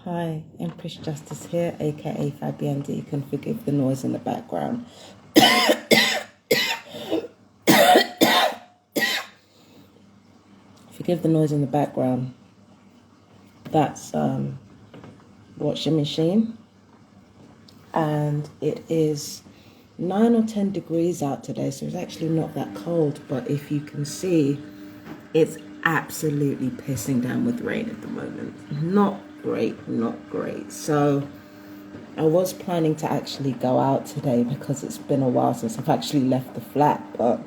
Hi, Empress Justice here, aka Fabian D. You can forgive the noise in the background. Forgive the noise in the background. That's washing machine, and it is 9 or 10 degrees out today, so it's actually not that cold. But if you can see, it's absolutely pissing down with rain at the moment. Not great. So I was planning to actually go out today because it's been a while since I've actually left the flat, but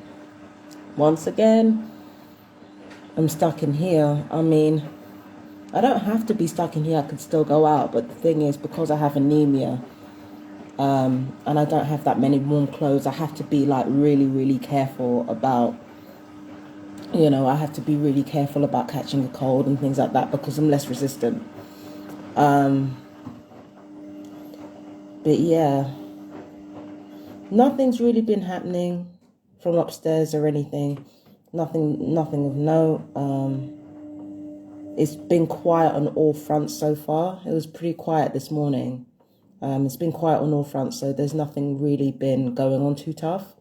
once again, I'm stuck in here. I mean, I don't have to be stuck in here. I could still go out, but the thing is, because I have anemia, and I don't have that many warm clothes, I have to be like really careful about, I have to be really careful about catching a cold and things like that because I'm less resistant. But yeah, nothing's really been happening from upstairs or anything. Nothing of note. It's been quiet on all fronts so far. It was pretty quiet this morning. It's been quiet on all fronts, so there's nothing really been going on too tough.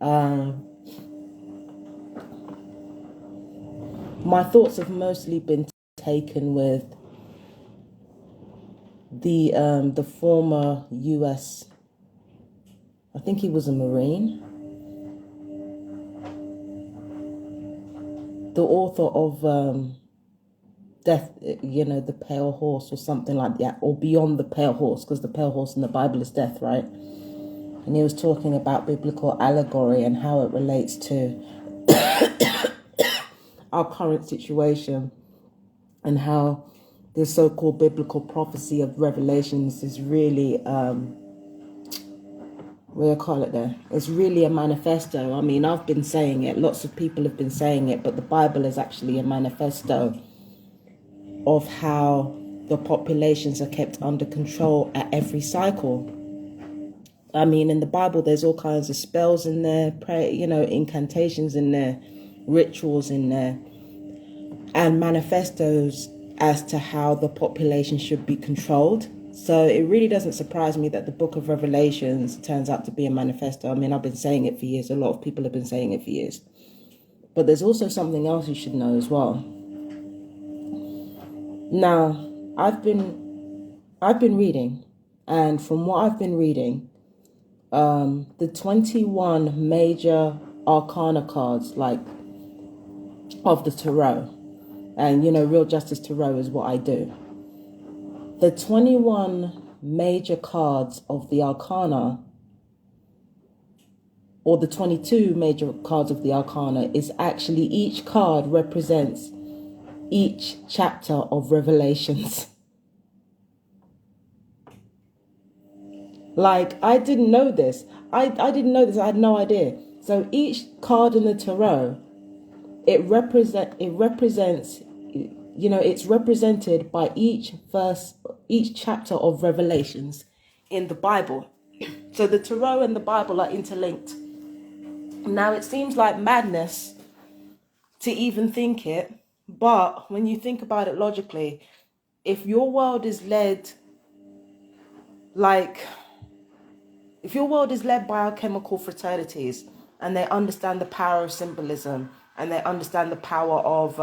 My thoughts have mostly been taken with the former U.S. I think he was a Marine. The author of Death, the Pale Horse or something like that, or Beyond the Pale Horse, because the Pale Horse in the Bible is death, right? And he was talking about biblical allegory and how it relates to our current situation, and how the so-called biblical prophecy of Revelations is really, what do you call it there? It's really a manifesto. I mean, I've been saying it, lots of people have been saying it, but the Bible is actually a manifesto of how the populations are kept under control at every cycle. I mean, in the Bible, there's all kinds of spells in there, incantations in there, rituals in there, and manifestos as to how the population should be controlled. So it really doesn't surprise me that the book of Revelations turns out to be a manifesto. I mean, I've been saying it for years. A lot of people have been saying it for years. But there's also something else you should know as well. Now, I've been reading, and from what I've been reading, the 21 major arcana cards, like, of the tarot, and Real Justice Tarot is what I do. The 21 major cards of the arcana, or the 22 major cards of the arcana, is actually, each card represents each chapter of Revelations. Like, I didn't know this. I didn't know this. I had no idea. So each card in the tarot, it represents, it's represented by each verse, each chapter of Revelations in the Bible. So the tarot and the Bible are interlinked. Now, it seems like madness to even think it, but when you think about it logically, if your world is led by alchemical fraternities, and they understand the power of symbolism, and they understand the power of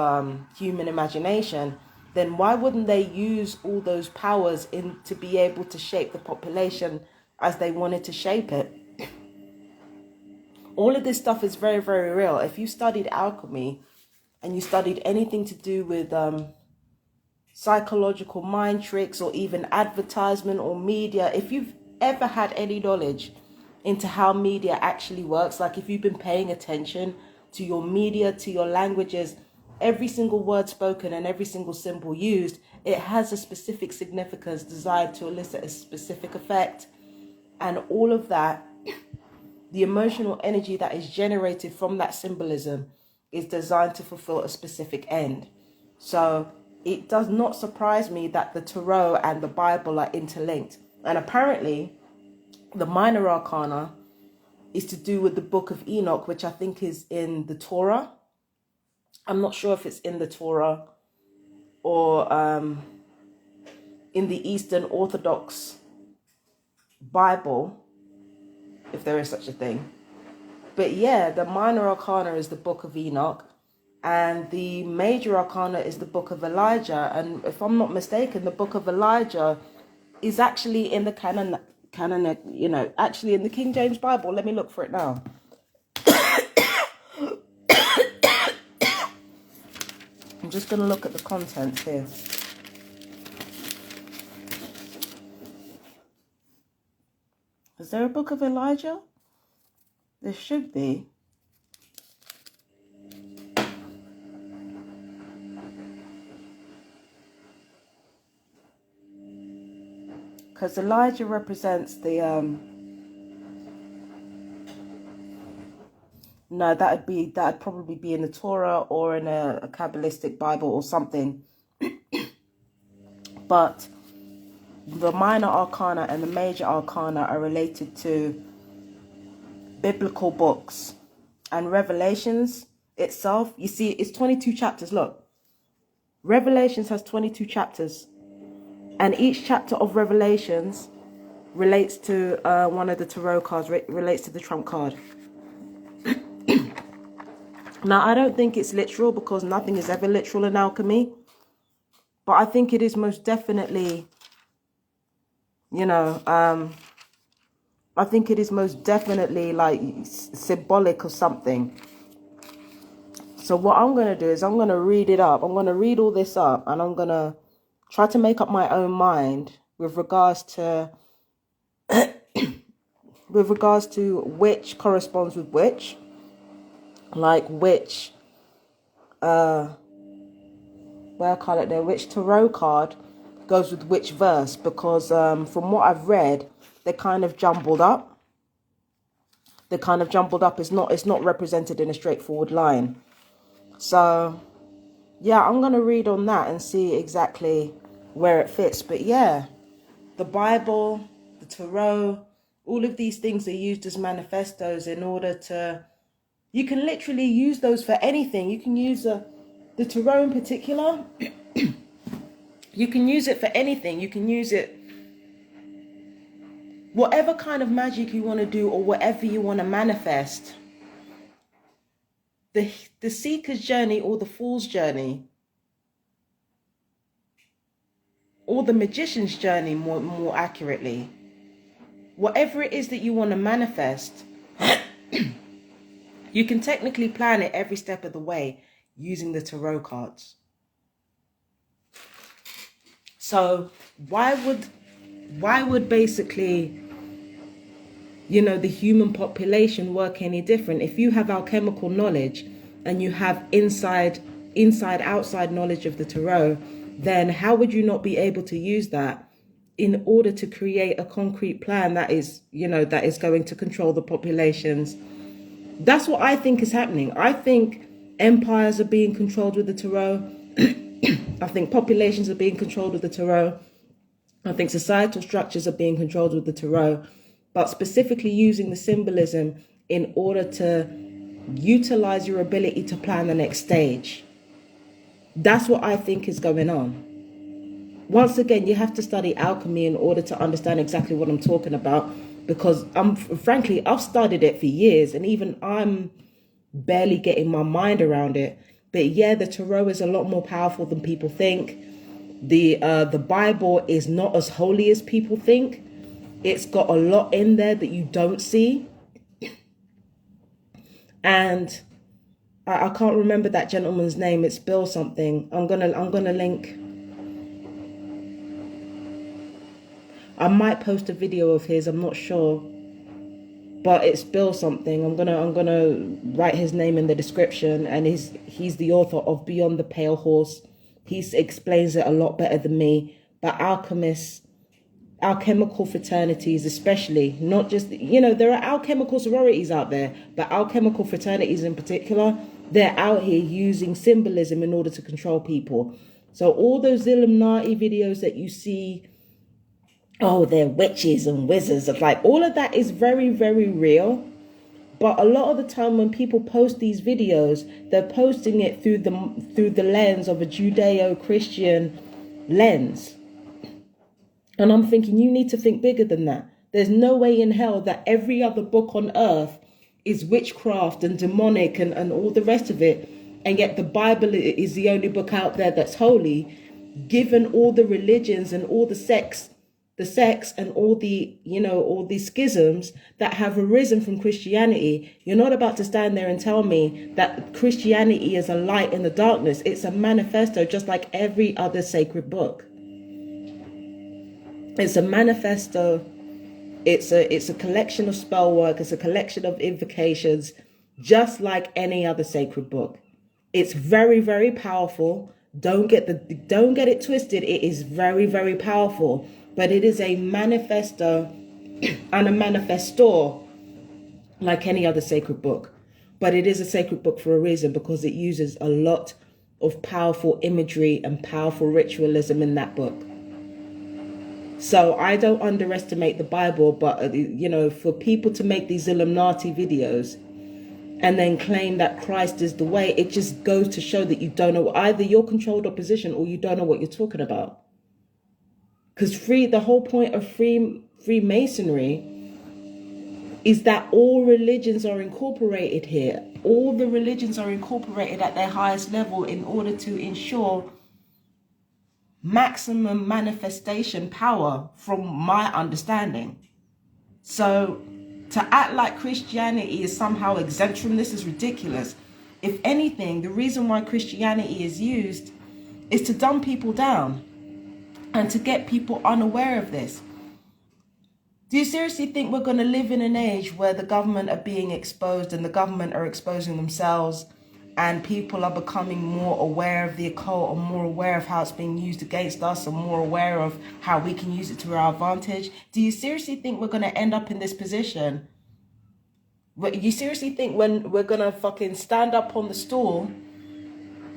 human imagination, then why wouldn't they use all those powers to be able to shape the population as they wanted to shape it? All of this stuff is very, very real. If you studied alchemy and you studied anything to do with psychological mind tricks, or even advertisement or media, if you've ever had any knowledge into how media actually works, like if you've been paying attention to your media, to your languages, every single word spoken and every single symbol used, it has a specific significance designed to elicit a specific effect. And all of that, the emotional energy that is generated from that symbolism, is designed to fulfill a specific end. So it does not surprise me that the tarot and the Bible are interlinked. And apparently, the minor arcana is to do with the book of Enoch, which I think is in the Torah. I'm not sure if it's in the Torah or in the Eastern Orthodox Bible, if there is such a thing. But yeah, the minor arcana is the Book of Enoch, and the major arcana is the Book of Elijah. And if I'm not mistaken, the Book of Elijah is actually in the canon, actually in the King James Bible. Let me look for it now. I'm just going to look at the contents here. Is there a Book of Elijah? There should be. Because Elijah represents the no, that'd probably be in the Torah or in a Kabbalistic Bible or something. But the minor arcana and the major arcana are related to biblical books. And Revelations itself, you see, it's 22 chapters. Look, Revelations has 22 chapters. And each chapter of Revelations relates to one of the tarot cards, relates to the trump card. Now, I don't think it's literal because nothing is ever literal in alchemy. But I think it is most definitely, I think it is most definitely like symbolic of something. So what I'm going to do is I'm going to read it up. I'm going to read all this up and I'm going to try to make up my own mind with regards to which corresponds with which, like which which tarot card goes with which verse, because from what I've read, they're kind of jumbled up. It's not represented in a straightforward line. So yeah, I'm going to read on that and see exactly where it fits. But yeah, the Bible, the tarot, all of these things are used as manifestos in order to, you can literally use those for anything. You can use the tarot in particular. You can use it for anything. You can use it, whatever kind of magic you want to do or whatever you want to manifest. The seeker's journey or the fool's journey, or the magician's journey more accurately, whatever it is that you want to manifest, you can technically plan it every step of the way using the tarot cards. So why would basically, the human population work any different? If you have alchemical knowledge and you have inside outside knowledge of the tarot, then how would you not be able to use that in order to create a concrete plan that is going to control the populations? That's what I think is happening. I think empires are being controlled with the tarot. I think populations are being controlled with the tarot. I think societal structures are being controlled with the tarot, but specifically using the symbolism in order to utilize your ability to plan the next stage. That's what I think is going on. Once again, you have to study alchemy in order to understand exactly what I'm talking about, because frankly, I've studied it for years and even I'm barely getting my mind around it. But yeah, the tarot is a lot more powerful than people think. The Bible is not as holy as people think. It's got a lot in there that you don't see. And I can't remember that gentleman's name. It's Bill something. I'm gonna link. I might post a video of his. I'm not sure, but it's Bill something. I'm gonna write his name in the description, and he's the author of Beyond the Pale Horse. He explains it a lot better than me. But alchemists, alchemical fraternities especially, not just, there are alchemical sororities out there, but alchemical fraternities in particular, they're out here using symbolism in order to control people. So all those Illuminati videos that you see, oh, they're witches and wizards, like all of that is very, very real. But a lot of the time when people post these videos, they're posting it through the lens of a Judeo-Christian lens. And I'm thinking, you need to think bigger than that. There's no way in hell that every other book on earth is witchcraft and demonic and all the rest of it. And yet the Bible is the only book out there that's holy, given all the religions and all the sects and all the, all these schisms that have arisen from Christianity. You're not about to stand there and tell me that Christianity is a light in the darkness. It's a manifesto, just like every other sacred book. It's a manifesto. It's a collection of spell work. It's a collection of invocations, just like any other sacred book. It's very, very powerful. Don't get it twisted. It is very, very powerful, but it is a manifesto and a manifestor like any other sacred book. But it is a sacred book for a reason, because it uses a lot of powerful imagery and powerful ritualism in that book. So I don't underestimate the Bible, but, for people to make these Illuminati videos and then claim that Christ is the way, it just goes to show that you don't know, either you're controlled opposition or you don't know what you're talking about. Because the whole point of Freemasonry is that all religions are incorporated here. All the religions are incorporated at their highest level in order to ensure maximum manifestation power, from my understanding. So to act like Christianity is somehow exempt from this is ridiculous. If anything, the reason why Christianity is used is to dumb people down and to get people unaware of this. Do you seriously think we're going to live in an age where the government are being exposed and the government are exposing themselves, and people are becoming more aware of the occult, and more aware of how it's being used against us, and more aware of how we can use it to our advantage? Do you seriously think we're going to end up in this position? You seriously think when we're going to fucking stand up on the stool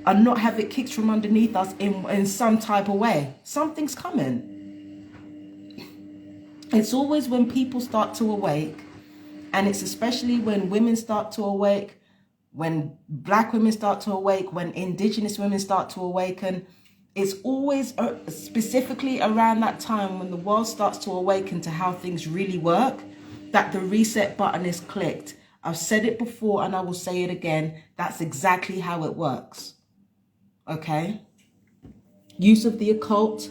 and not have it kicked from underneath us in some type of way? Something's coming. It's always when people start to awake, and it's especially when women start to awake, when black women start to awake, when indigenous women start to awaken. It's always specifically around that time when the world starts to awaken to how things really work, that the reset button is clicked. I've said it before and I will say it again. That's exactly how it works. Okay? Use of the occult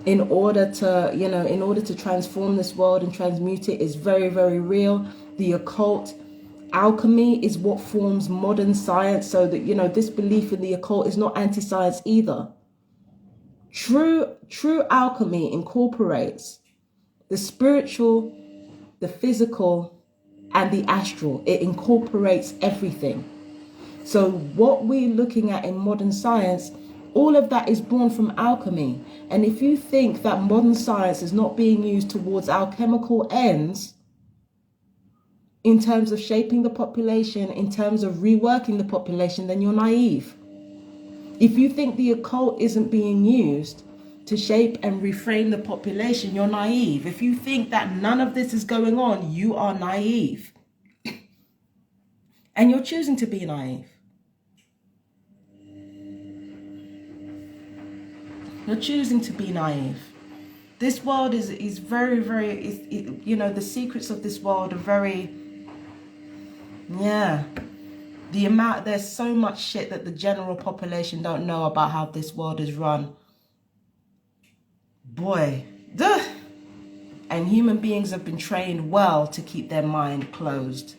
in order to transform this world and transmute it is very, very real. The occult, alchemy, is what forms modern science, so that this belief in the occult is not anti-science either. True alchemy incorporates the spiritual, the physical, and the astral. It incorporates everything. So what we're looking at in modern science, all of that is born from alchemy. And if you think that modern science is not being used towards alchemical ends, in terms of shaping the population, in terms of reworking the population, then you're naive. If you think the occult isn't being used to shape and reframe the population, you're naive. If you think that none of this is going on, you are naive. And you're choosing to be naive. You're choosing to be naive. This world is very, very, the secrets of this world are very, there's so much shit that the general population don't know about how this world is run. Boy, duh. And human beings have been trained well to keep their mind closed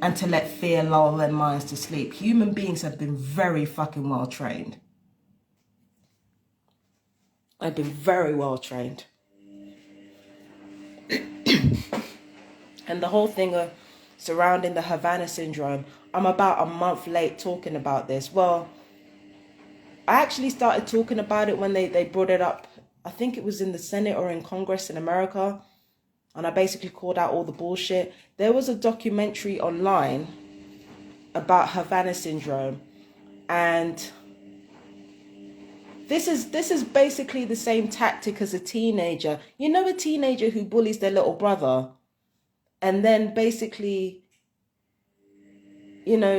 and to let fear lull their minds to sleep. Human beings have been very fucking well trained. I've been very well trained. And the whole thing surrounding the Havana syndrome, I'm about a month late talking about this. Well, I actually started talking about it when they brought it up. I think it was in the Senate or in Congress in America. And I basically called out all the bullshit. There was a documentary online about Havana syndrome. And this is basically the same tactic as a teenager. You know, a teenager who bullies their little brother and then basically,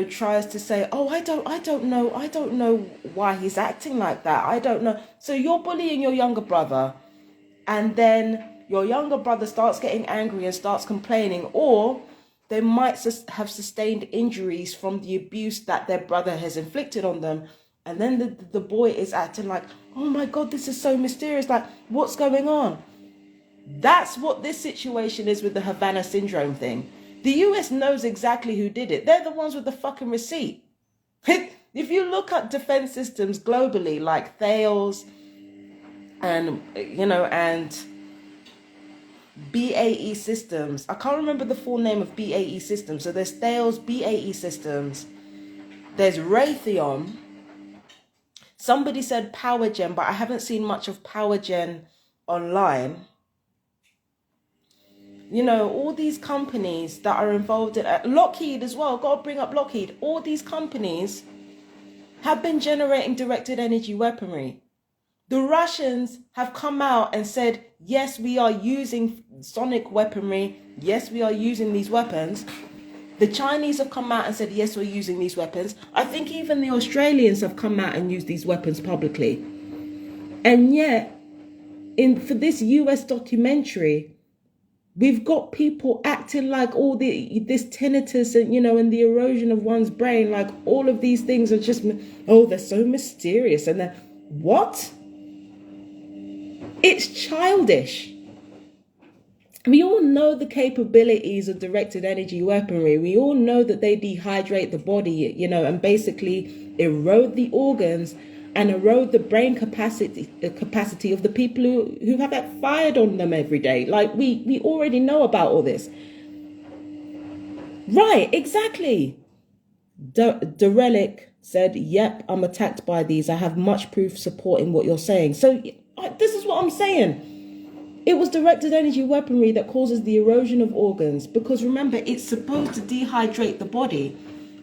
tries to say, oh, I don't know why he's acting like that. I don't know. So you're bullying your younger brother and then your younger brother starts getting angry and starts complaining, or they might have sustained injuries from the abuse that their brother has inflicted on them. And then the boy is acting like, oh my God, this is so mysterious. Like, what's going on? That's what this situation is with the Havana syndrome thing. The US knows exactly who did it. They're the ones with the fucking receipt. If you look at defense systems globally, like Thales and, and BAE systems. I can't remember the full name of BAE systems. So there's Thales, BAE systems. There's Raytheon. Somebody said PowerGen, but I haven't seen much of PowerGen online. All these companies that are involved in Lockheed as well. Got to bring up Lockheed. All these companies have been generating directed energy weaponry. The Russians have come out and said, yes, we are using sonic weaponry. Yes, we are using these weapons. The Chinese have come out and said, yes, we're using these weapons. I think even the Australians have come out and used these weapons publicly. And yet, for this US documentary, we've got people acting like this tinnitus and, and the erosion of one's brain, like all of these things are just, they're so mysterious. And then, what? It's childish. We all know the capabilities of directed energy weaponry. We all know that they dehydrate the body, and basically erode the organs and erode the brain capacity of the people who have that fired on them every day. Like, we already know about all this. Right, exactly. Derelic said, yep, I'm attacked by these. I have much proof supporting what you're saying. So this is what I'm saying. It was directed energy weaponry that causes the erosion of organs, because remember, it's supposed to dehydrate the body.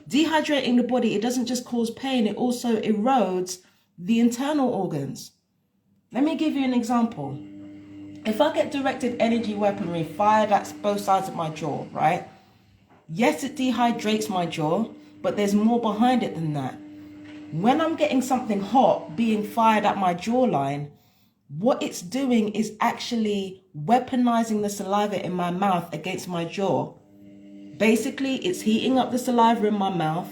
Dehydrating the body, it doesn't just cause pain, it also erodes the internal organs. Let me give you an example. If I get directed energy weaponry fired at both sides of my jaw, right? Yes, it dehydrates my jaw, but there's more behind it than that. When I'm getting something hot being fired at my jawline, what it's doing is actually weaponizing the saliva in my mouth against my jaw. Basically, it's heating up the saliva in my mouth,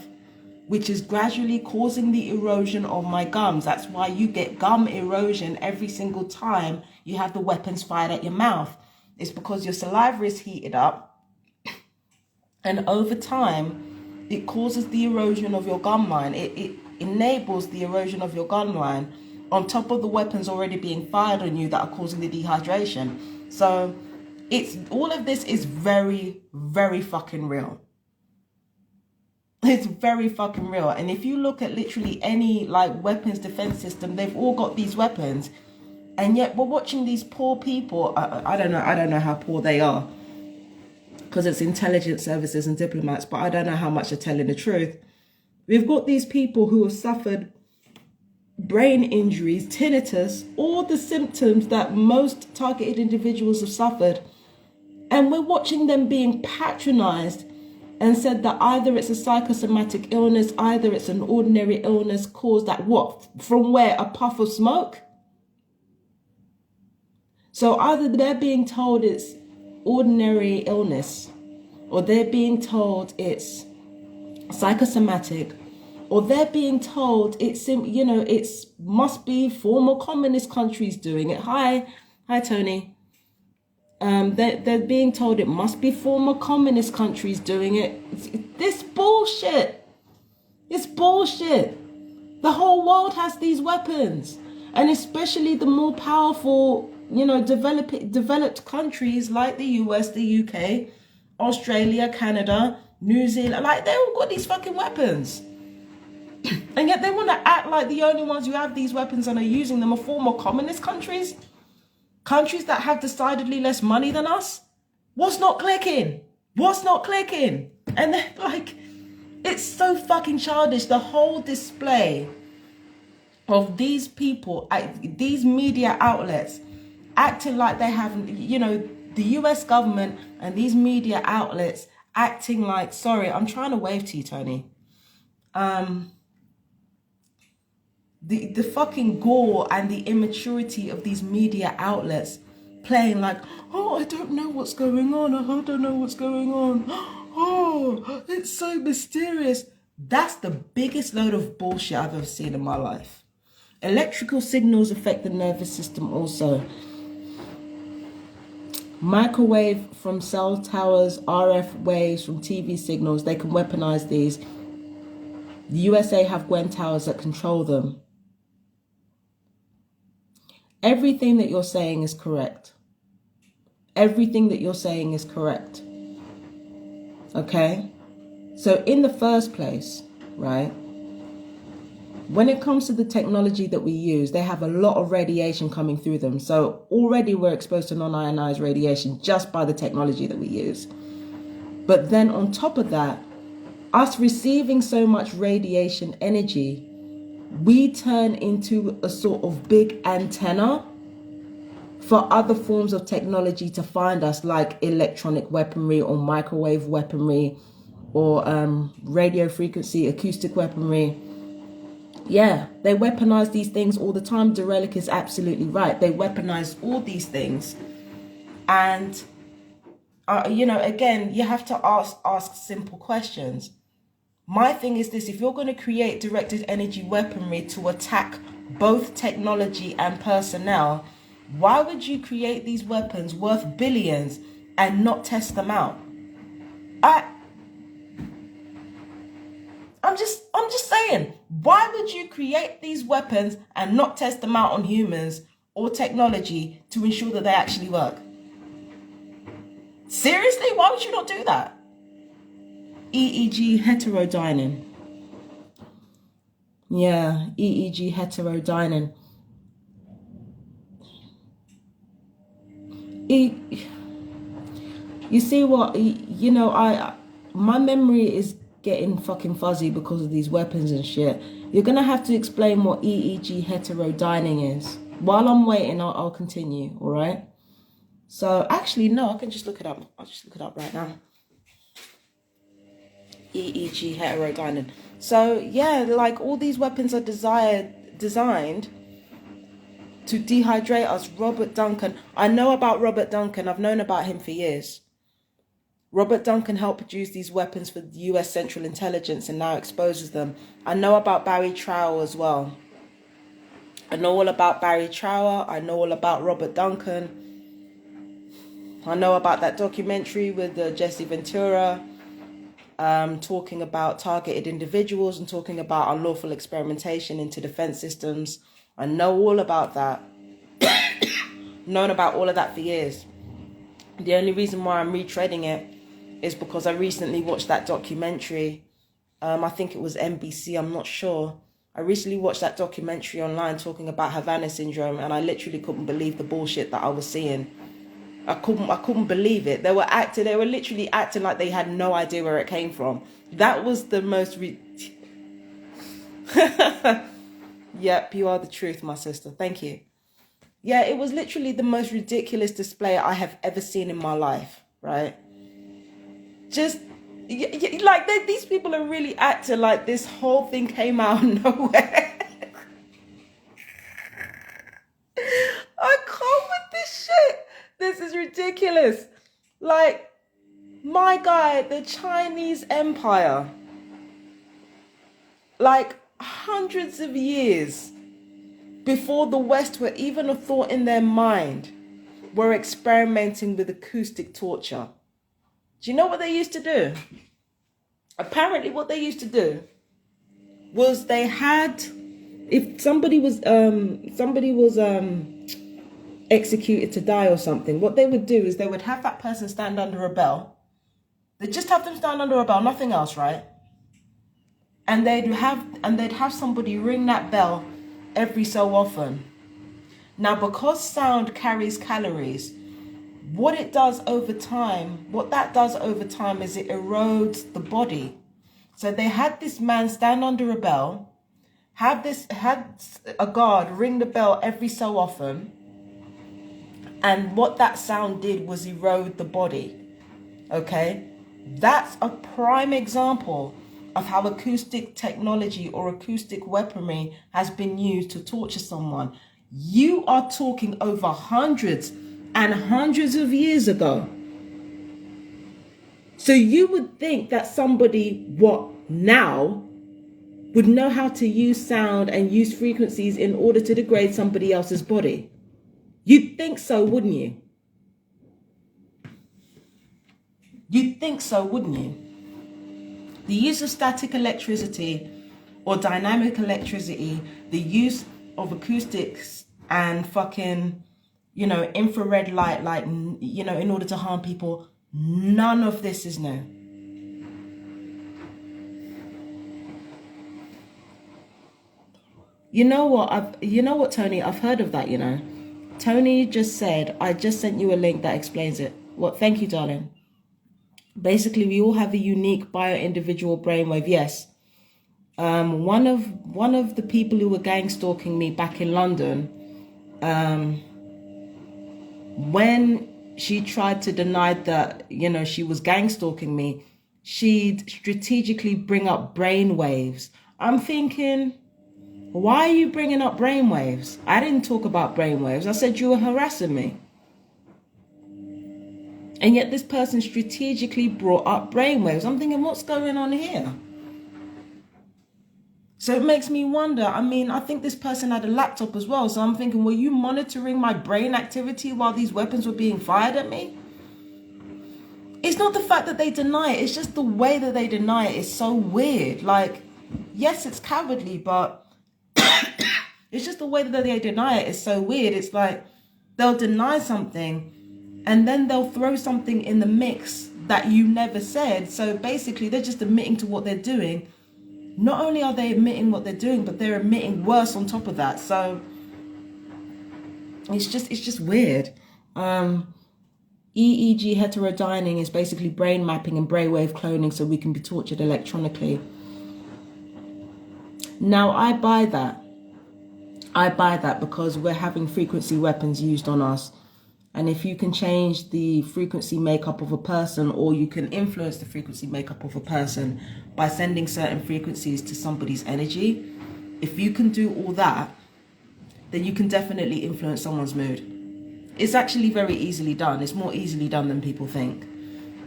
which is gradually causing the erosion of my gums. That's why you get gum erosion every single time you have the weapons fired at your mouth. It's because your saliva is heated up, and over time, it causes the erosion of your gum line. It enables the erosion of your gum line, on top of the weapons already being fired on you that are causing the dehydration. So all of this is very, very fucking real. It's very fucking real. And if you look at literally any weapons defense system, they've all got these weapons. And yet we're watching these poor people. I don't know how poor they are, because it's intelligence services and diplomats, but I don't know how much they're telling the truth. We've got these people who have suffered brain injuries, tinnitus, all the symptoms that most targeted individuals have suffered. And we're watching them being patronized and said that either it's a psychosomatic illness, either it's an ordinary illness caused at what? From where? A puff of smoke? So either they're being told it's ordinary illness, or they're being told it's psychosomatic, or they're being told it's must be former communist countries doing it. Hi Tony. They're being told it must be former communist countries doing it. This bullshit. It's bullshit. The whole world has these weapons, and especially the more powerful, developed countries like the US, the UK, Australia, Canada, New Zealand. They all got these fucking weapons. And yet they want to act like the only ones who have these weapons and are using them are former communist countries. Countries that have decidedly less money than us. What's not clicking? What's not clicking? And they're it's so fucking childish. The whole display of these people, these media outlets, acting like they have, the US government and these media outlets acting like, sorry, I'm trying to wave to you, Tony. The fucking gore and the immaturity of these media outlets playing like, oh, I don't know what's going on. I don't know what's going on. Oh, it's so mysterious. That's the biggest load of bullshit I've ever seen in my life. Electrical signals affect the nervous system also. Microwave from cell towers, RF waves from TV signals, they can weaponize these. The USA have Gwen towers that control them. Everything that you're saying is correct. Everything that you're saying is correct. Okay? So in the first place, right, when it comes to the technology that we use, they have a lot of radiation coming through them. So already we're exposed to non-ionized radiation just by the technology that we use. But then on top of that, us receiving so much radiation energy, we turn into a sort of big antenna for other forms of technology to find us, like electronic weaponry or microwave weaponry or radio frequency, acoustic weaponry. Yeah, they weaponize these things all the time. Derelic is absolutely right. They weaponize all these things. And, again, you have to ask simple questions. My thing is this: if you're going to create directed energy weaponry to attack both technology and personnel, why would you create these weapons worth billions and not test them out? I'm just saying, why would you create these weapons and not test them out on humans or technology to ensure that they actually work? Seriously, why would you not do that? EEG heterodyning. Yeah, EEG heterodyning. You see what, my memory is getting fucking fuzzy because of these weapons and shit. You're gonna have to explain what EEG heterodyning is. While I'm waiting, I'll continue, all right? So actually, no, I can just look it up. I'll just look it up right now. EEG heterodyning. So yeah, like all these weapons are designed to dehydrate us. Robert Duncan. I know about Robert Duncan. I've known about him for years. Robert Duncan helped produce these weapons for the US Central Intelligence and now exposes them. I know about Barry Trower as well. I know all about Barry Trower. I know all about Robert Duncan. I know about that documentary with Jesse Ventura, talking about targeted individuals and talking about unlawful experimentation into defense systems. I know all about that. Known about all of that for years. The only reason why I'm retreading it is because I recently watched that documentary. I think it was NBC, I'm not sure. I recently watched that documentary online talking about Havana syndrome, and I literally couldn't believe the bullshit that I was seeing. I couldn't believe it. They were literally acting like they had no idea where it came from. That was the most Yep, you are the truth, my sister. Thank you. Yeah, it was literally the most ridiculous display I have ever seen in my life, right? Just, like, these people are really acting like this whole thing came out of nowhere. I can't with this shit. This is ridiculous. Like, my guy, the Chinese Empire, like hundreds of years before the West were even a thought in their mind, were experimenting with acoustic torture. Do you know what they used to do? Apparently what they used to do was they had, if somebody was executed to die or something, what they would do is they would have that person stand under a bell. They'd just have them stand under a bell, nothing else, right? And they'd have somebody ring that bell every so often. Now, because sound carries calories, what that does over time is it erodes the body. So they had this man stand under a bell, had a guard ring the bell every so often, and what that sound did was erode the body. Okay? That's a prime example of how acoustic technology or acoustic weaponry has been used to torture someone. You are talking over hundreds and hundreds of years ago. So you would think that somebody, what now, would know how to use sound and use frequencies in order to degrade somebody else's body. You'd think so, wouldn't you? You'd think so, wouldn't you? The use of static electricity or dynamic electricity, the use of acoustics and fucking, infrared light, like, in order to harm people, none of this is new. You know what, Tony? I've heard of that, Tony just said, I just sent you a link that explains it. Well, thank you, darling. Basically, we all have a unique bio-individual brainwave. Yes. One of the people who were gang stalking me back in London, when she tried to deny that, she was gang stalking me, she'd strategically bring up brainwaves. I'm thinking, why are you bringing up brainwaves? I didn't talk about brainwaves. I said you were harassing me. And yet this person strategically brought up brainwaves. I'm thinking, what's going on here? So it makes me wonder. I mean, I think this person had a laptop as well. So I'm thinking, were you monitoring my brain activity while these weapons were being fired at me? It's not the fact that they deny it. It's just the way that they deny it is so weird. Like, yes, it's cowardly, but it's just the way that they deny it is so weird. It's like they'll deny something and then they'll throw something in the mix that you never said. So basically, they're just admitting to what they're doing. Not only are they admitting what they're doing, but they're admitting worse on top of that. So it's just weird. EEG heterodyning is basically brain mapping and brainwave cloning so we can be tortured electronically. Now, I buy that. I buy that because we're having frequency weapons used on us. And if you can change the frequency makeup of a person, or you can influence the frequency makeup of a person by sending certain frequencies to somebody's energy, if you can do all that, then you can definitely influence someone's mood. It's actually very easily done. It's more easily done than people think.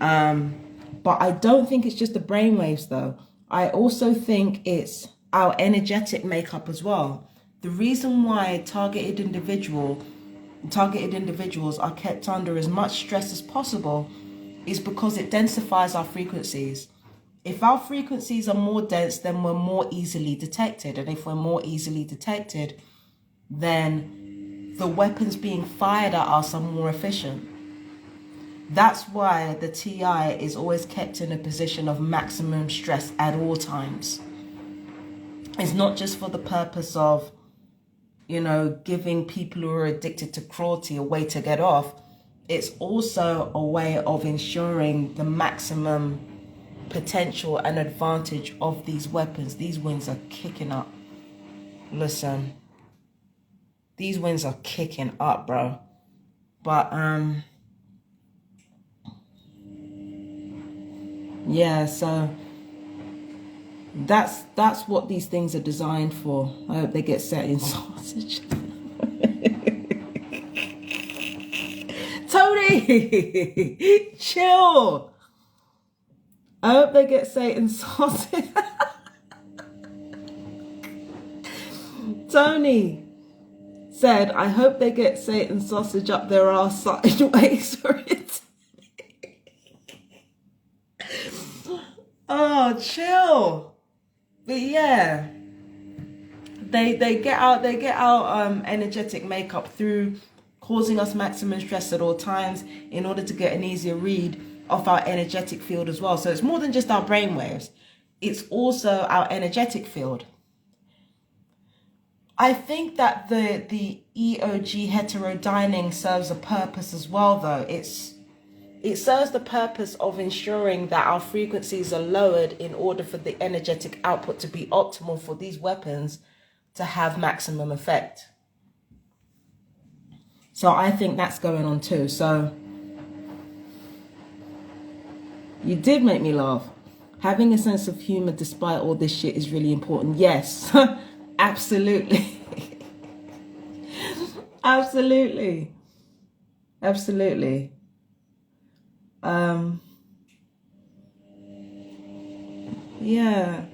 But I don't think it's just the brainwaves, though. I also think it's our energetic makeup as well. The reason why targeted individuals are kept under as much stress as possible is because it densifies our frequencies. If our frequencies are more dense, then we're more easily detected. And if we're more easily detected, then the weapons being fired at us are more efficient. That's why the TI is always kept in a position of maximum stress at all times. It's not just for the purpose of, giving people who are addicted to cruelty a way to get off. It's also a way of ensuring the maximum potential and advantage of these weapons. These winds are kicking up. Listen, these winds are kicking up, bro. But, yeah, so that's what these things are designed for. I hope they get set in sausage. Tony, chill. I hope they get Satan sausage. Tony said, I hope they get Satan sausage up their arse sideways for it. Oh, chill. But yeah, they get our energetic makeup through causing us maximum stress at all times in order to get an easier read of our energetic field as well. So it's more than just our brainwaves. It's also our energetic field. I think that the EOG heterodyning serves a purpose as well, though. It serves the purpose of ensuring that our frequencies are lowered in order for the energetic output to be optimal for these weapons to have maximum effect. So I think that's going on too. So you did make me laugh. Having a sense of humor despite all this shit is really important. Yes, absolutely. Absolutely. Absolutely. Yeah.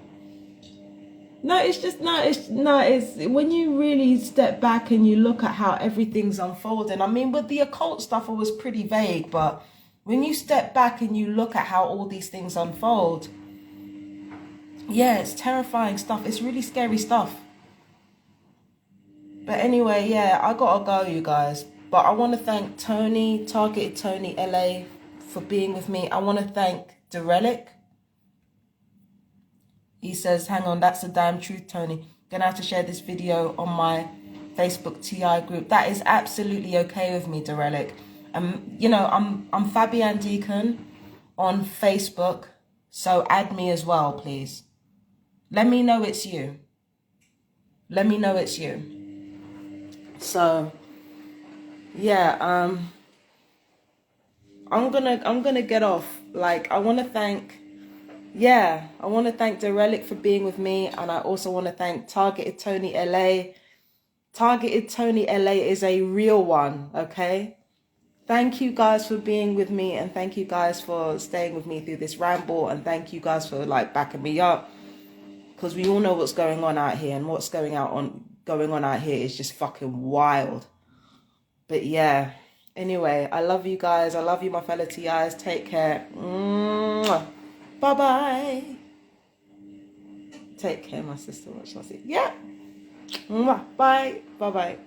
No, it's just it's when you really step back and you look at how everything's unfolding. I mean, with the occult stuff, it was pretty vague, but when you step back and you look at how all these things unfold, yeah, it's terrifying stuff. It's really scary stuff. But anyway, yeah, I gotta go, you guys. But I want to thank Tony, Targeted Tony LA, for being with me. I want to thank Derelic. He says, hang on, that's the damn truth, Tony. Gonna have to share this video on my Facebook TI group. That is absolutely okay with me, Derelic. You know, I'm Fabian Deacon on Facebook, so add me as well, please. Let me know it's you. Let me know it's you. So yeah, I'm gonna get off. Like, I want to thank Derelic for being with me, and I also want to thank Targeted Tony LA. Targeted Tony LA is a real one, okay? Thank you guys for being with me, and thank you guys for staying with me through this ramble, and thank you guys for like backing me up, because we all know what's going on out here, and what's going on out here is just fucking wild. But yeah, anyway, I love you guys. I love you, my fellow TIs. Take care. Bye bye. Take care, my sister. What shall I say? Yeah. Bye. Bye bye.